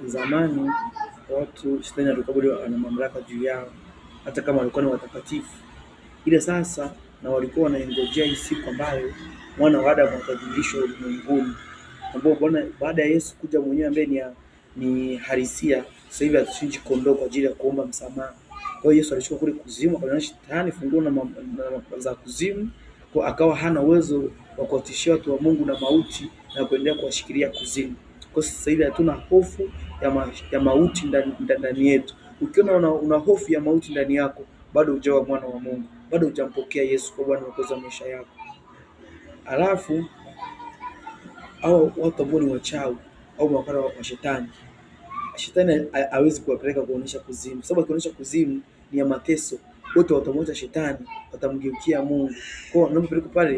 Zamani watu shetani alikuwa bado ana mamlaka juu yao, hata kama walikuwa ni watakatifu, ila sasa na walikuwa wanaingojea hii siku ambayo mwana wa Adamu atadhihirishwa ulimwenguni, ambao baada ya Yesu kuja mwenyewe ambaye ni halisia. Sasa hivi hatuchinji kondoo kwa ajili ya kuomba msamaha. Kwa hiyo Yesu alishuka kule kuzimu, akamwona shetani funguo na za kuzimu, kwa akawa hana uwezo wa kuwatishia watu wa Mungu na mauti na kuendelea kuwashikilia kuzimu. Kwa sasa hivi hatuna hofu ya mauti ndani yetu. Ukiona una hofu ya mauti ndani yako, bado hujawa mwana wa Mungu, bado hujampokea Yesu kwa Bwana Mwokozi wa maisha yako. Alafu au watu ambao ni wachawi au mawakala wa shetani, shetani hawezi kuwapeleka kuonesha kuzimu, sababu akionyesha kuzimu ni ya mateso. Wote watamwacha shetani, watamgeukia Mungu. Kwa hiyo unapopeleka pale